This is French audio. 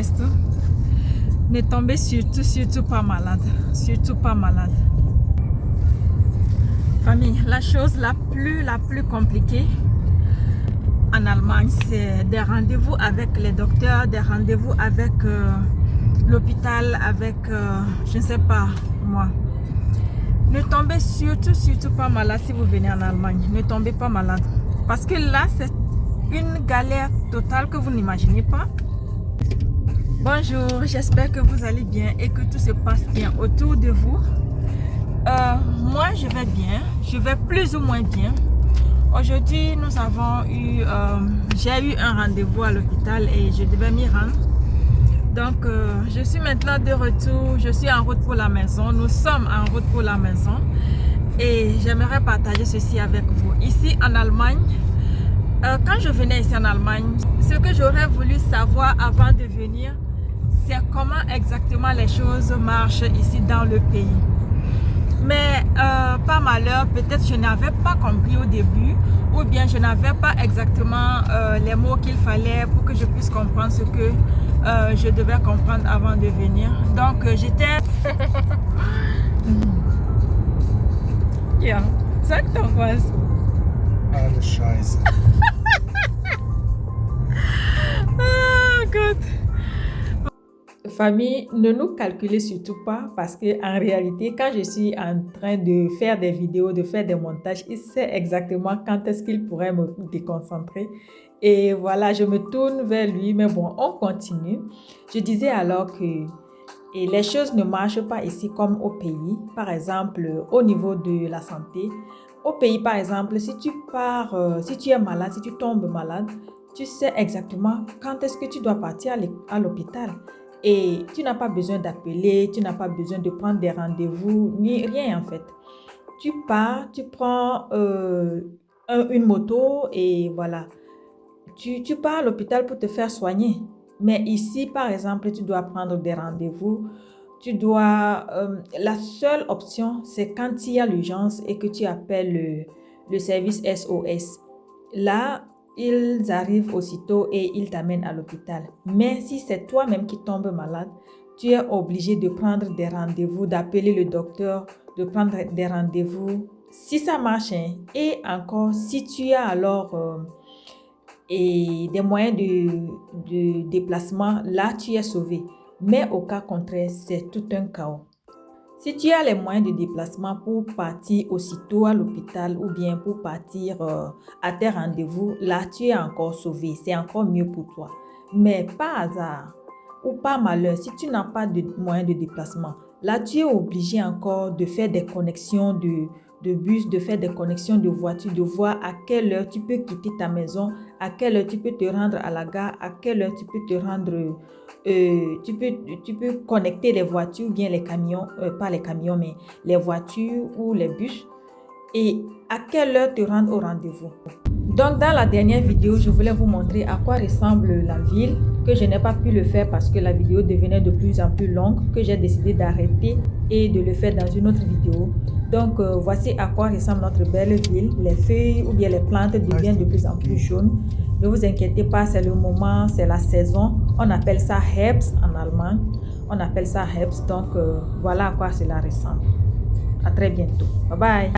reste. Ne tombez surtout pas malade. Surtout pas malade. Famille, la chose la plus compliquée en Allemagne, c'est des rendez-vous avec les docteurs, des rendez-vous avec l'hôpital, avec, je ne sais pas, moi. Ne tombez surtout pas malade si vous venez en Allemagne. Ne tombez pas malade. Parce que là, c'est une galère totale que vous n'imaginez pas. Bonjour, j'espère que vous allez bien et que tout se passe bien autour de vous. Moi, je vais bien. Je vais plus ou moins bien. Aujourd'hui, nous avons eu, j'ai eu un rendez-vous à l'hôpital et je devais m'y rendre. Donc, je suis maintenant de retour. Je suis en route pour la maison. Nous sommes en route pour la maison. Et j'aimerais partager ceci avec vous. Ici, en Allemagne, quand je venais ici en Allemagne, ce que j'aurais voulu savoir avant de venir, c'est comment exactement les choses marchent ici dans le pays. Mais par malheur, peut-être je n'avais pas compris au début ou bien je n'avais pas exactement les mots qu'il fallait pour que je puisse comprendre ce que je devais comprendre avant de venir. Donc j'étais... Ja, sag doch was. Alles Scheiße. Oh God. Famille, ne nous calculez surtout pas parce que en réalité, quand je suis en train de faire des vidéos, de faire des montages, il sait exactement quand est-ce qu'il pourrait me déconcentrer. Et voilà, je me tourne vers lui, mais bon, on continue. Je disais alors que les choses ne marchent pas ici comme au pays. Par exemple, au niveau de la santé. Au pays, par exemple, si tu pars, si tu es malade, si tu tombes malade, tu sais exactement quand est-ce que tu dois partir à l'hôpital. Et tu n'as pas besoin d'appeler, tu n'as pas besoin de prendre des rendez-vous, ni rien en fait. Tu pars, tu prends une moto et voilà. Tu pars à l'hôpital pour te faire soigner. Mais ici, par exemple, tu dois prendre des rendez-vous. La seule option, c'est quand il y a l'urgence et que tu appelles le service SOS. Là, ils arrivent aussitôt et ils t'amènent à l'hôpital. Mais si c'est toi-même qui tombes malade, tu es obligé de prendre des rendez-vous, d'appeler le docteur, de prendre des rendez-vous. Si ça marche, hein, et encore, si tu as alors des moyens de déplacement, là, tu es sauvé. Mais au cas contraire, c'est tout un chaos. Si tu as les moyens de déplacement pour partir aussitôt à l'hôpital ou bien pour partir à tes rendez-vous, là, tu es encore sauvé. C'est encore mieux pour toi. Mais par hasard ou par malheur, si tu n'as pas de moyens de déplacement, là, tu es obligé encore de faire des connexions de bus, de faire des connexions de voitures, de voir à quelle heure tu peux quitter ta maison, à quelle heure tu peux te rendre à la gare, à quelle heure tu peux te rendre... tu peux connecter les voitures, bien les camions, pas les camions, mais les voitures ou les bus. Et à quelle heure te rendre au rendez-vous. Donc, dans la dernière vidéo, je voulais vous montrer à quoi ressemble la ville, que je n'ai pas pu le faire parce que la vidéo devenait de plus en plus longue, que j'ai décidé d'arrêter et de le faire dans une autre vidéo. Donc, voici à quoi ressemble notre belle ville. Les feuilles ou bien les plantes deviennent de plus en plus jaunes. Ne vous inquiétez pas, c'est le moment, c'est la saison. On appelle ça Herbst en allemand. On appelle ça Herbst. Donc, voilà à quoi cela ressemble. À très bientôt. Bye bye.